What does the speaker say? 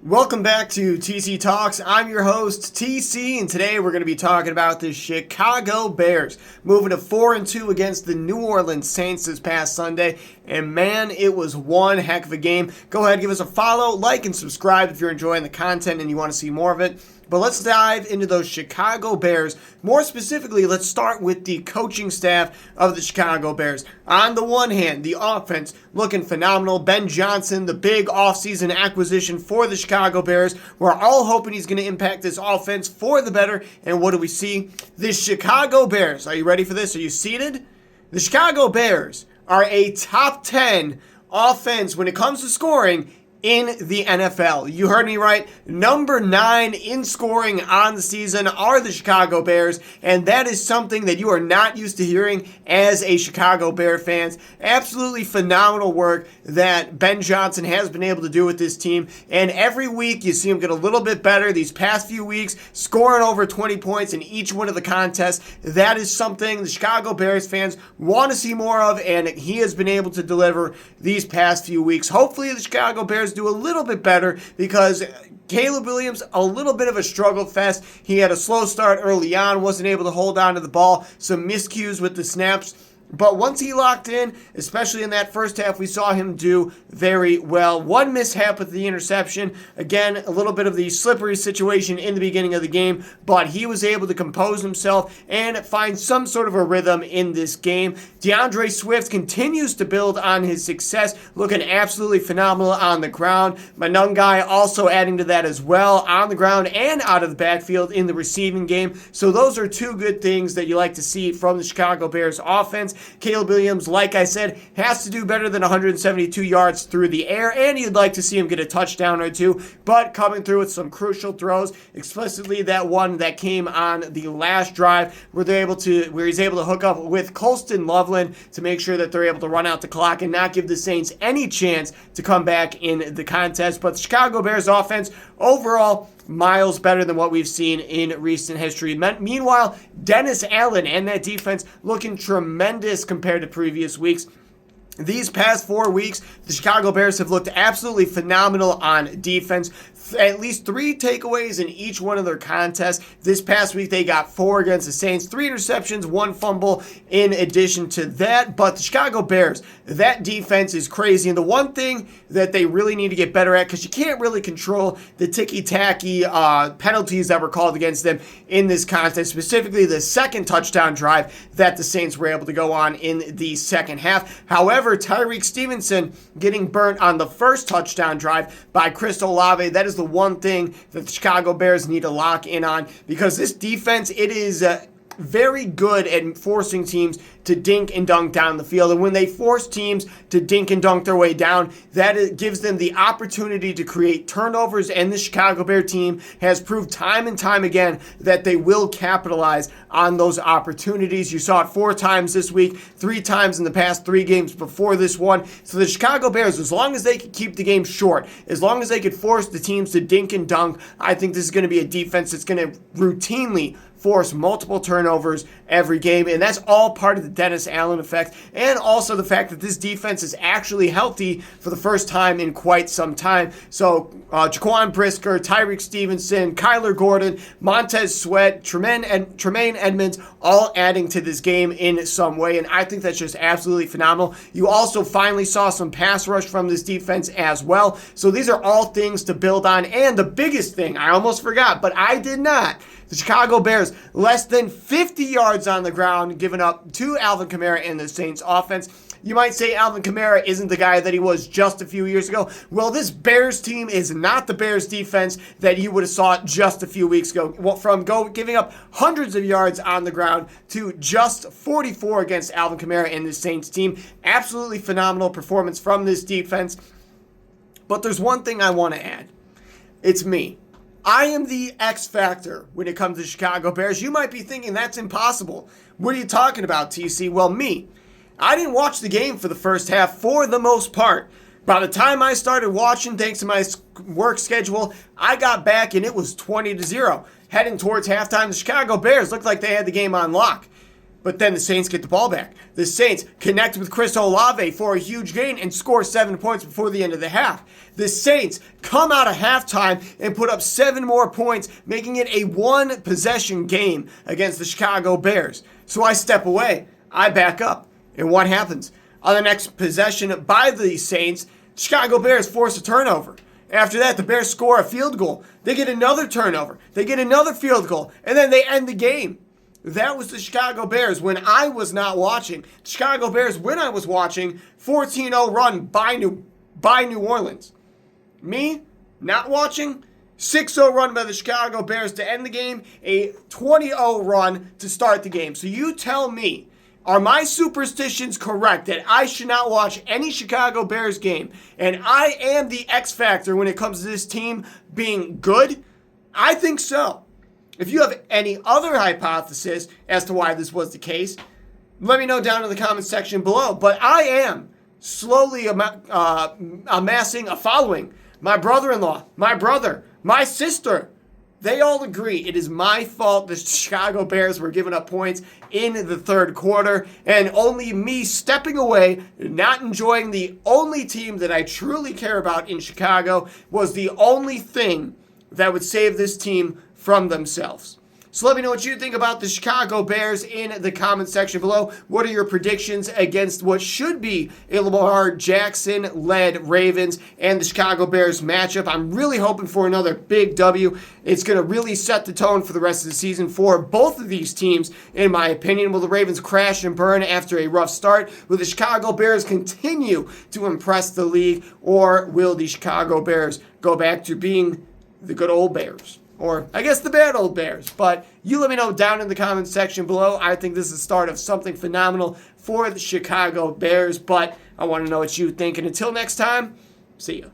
Welcome back to TC Talks. I'm your host, TC, and today we're going to be talking about the Chicago Bears moving to 4-2 against the New Orleans Saints this past Sunday. And man, it was one heck of a game. Go ahead, give us a follow, like, and subscribe if you're enjoying the content and you want to see more of it. But let's dive into those Chicago Bears. More specifically, let's start with the coaching staff of the Chicago Bears. On the one hand, the offense looking phenomenal. Ben Johnson, the big offseason acquisition for the Chicago Bears. We're all hoping he's going to impact this offense for the better. And what do we see? The Chicago Bears. Are you ready for this? Are you seated? The Chicago Bears are a top 10 offense when it comes to scoring in the NFL. You heard me right. Number 9 in scoring on the season are the Chicago Bears, and that is something that you are not used to hearing as a Chicago Bear fans. Absolutely phenomenal work that Ben Johnson has been able to do with this team, and every week you see him get a little bit better. These past few weeks, scoring over 20 points in each one of the contests. That is something the Chicago Bears fans want to see more of, and he has been able to deliver these past few weeks. Hopefully the Chicago Bears do a little bit better because Caleb Williams, a little bit of a struggle fest. He had a slow start early on, wasn't able to hold on to the ball, some miscues with the snaps. But once he locked in, especially in that first half, we saw him do very well. One mishap with the interception. Again, a little bit of the slippery situation in the beginning of the game, but he was able to compose himself and find some sort of a rhythm in this game. DeAndre Swift continues to build on his success, looking absolutely phenomenal on the ground. Monangai also adding to that as well, on the ground and out of the backfield in the receiving game. So those are two good things that you like to see from the Chicago Bears offense. Caleb Williams, like I said, has to do better than 172 yards through the air, and you'd like to see him get a touchdown or two, but coming through with some crucial throws, explicitly that one that came on the last drive where he's able to hook up with Colston Loveland to make sure that they're able to run out the clock and not give the Saints any chance to come back in the contest. But the Chicago Bears offense overall miles better than what we've seen in recent history. Meanwhile, Dennis Allen and that defense looking tremendous compared to previous weeks. These past 4 weeks, the Chicago Bears have looked absolutely phenomenal on defense. At least 3 takeaways in each one of their contests. This past week, they got 4 against the Saints, 3 interceptions, 1 fumble in addition to that. But the Chicago Bears, that defense is crazy. And the one thing that they really need to get better at, because you can't really control the ticky-tacky penalties that were called against them in this contest, specifically the second touchdown drive that the Saints were able to go on in the second half. However, Tyreek Stevenson getting burnt on the first touchdown drive by Chris Olave, that is the one thing that the Chicago Bears need to lock in on, because this defense, it is very good at forcing teams to dink and dunk down the field. And when they force teams to dink and dunk their way down, that gives them the opportunity to create turnovers. And the Chicago Bear team has proved time and time again that they will capitalize on those opportunities. You saw it 4 times this week, 3 times in the past 3 games before this one. So the Chicago Bears, as long as they could keep the game short, as long as they could force the teams to dink and dunk, I think this is going to be a defense that's going to routinely force multiple turnovers every game, and that's all part of the Dennis Allen effect, and also the fact that this defense is actually healthy for the first time in quite some time. So Jaquan Brisker, Tyreek Stevenson, Kyler Gordon, Montez Sweat, Tremaine Edmonds, all adding to this game in some way, and I think that's just absolutely phenomenal. You also finally saw some pass rush from this defense as well. So these are all things to build on, and the biggest thing, I almost forgot, but I did not. The Chicago Bears, less than 50 yards on the ground, given up to Alvin Kamara and the Saints offense. You might say Alvin Kamara isn't the guy that he was just a few years ago. Well, this Bears team is not the Bears defense that you would have saw just a few weeks ago. From giving up hundreds of yards on the ground to just 44 against Alvin Kamara and the Saints team. Absolutely phenomenal performance from this defense. But there's one thing I want to add. It's me. I am the X factor when it comes to Chicago Bears. You might be thinking that's impossible. What are you talking about, TC? Well, me. I didn't watch the game for the first half for the most part. By the time I started watching, thanks to my work schedule, I got back and it was 20-0. Heading towards halftime, the Chicago Bears looked like they had the game on lock. But then the Saints get the ball back. The Saints connect with Chris Olave for a huge gain and score 7 points before the end of the half. The Saints come out of halftime and put up 7 more points, making it a 1-possession game against the Chicago Bears. So I step away. I back up. And what happens? On the next possession by the Saints, Chicago Bears force a turnover. After that, the Bears score a field goal. They get another turnover. They get another field goal. And then they end the game. That was the Chicago Bears when I was not watching. Chicago Bears, when I was watching, 14-0 run by New Orleans. Me, not watching, 6-0 run by the Chicago Bears to end the game, a 20-0 run to start the game. So you tell me, are my superstitions correct that I should not watch any Chicago Bears game and I am the X factor when it comes to this team being good? I think so. If you have any other hypothesis as to why this was the case, let me know down in the comment section below. But I am slowly amassing a following. My brother-in-law, my brother, my sister, they all agree it is my fault the Chicago Bears were giving up points in the third quarter, and only me stepping away, not enjoying the only team that I truly care about in Chicago, was the only thing that would save this team from themselves. So let me know what you think about the Chicago Bears in the comment section below. What are your predictions against what should be a Lamar Jackson-led Ravens and the Chicago Bears matchup? I'm really hoping for another big W. It's going to really set the tone for the rest of the season for both of these teams, in my opinion. Will the Ravens crash and burn after a rough start? Will the Chicago Bears continue to impress the league? Or will the Chicago Bears go back to being the good old Bears? Or, I guess, the bad old Bears. But you let me know down in the comments section below. I think this is the start of something phenomenal for the Chicago Bears. But I want to know what you think. And until next time, see ya.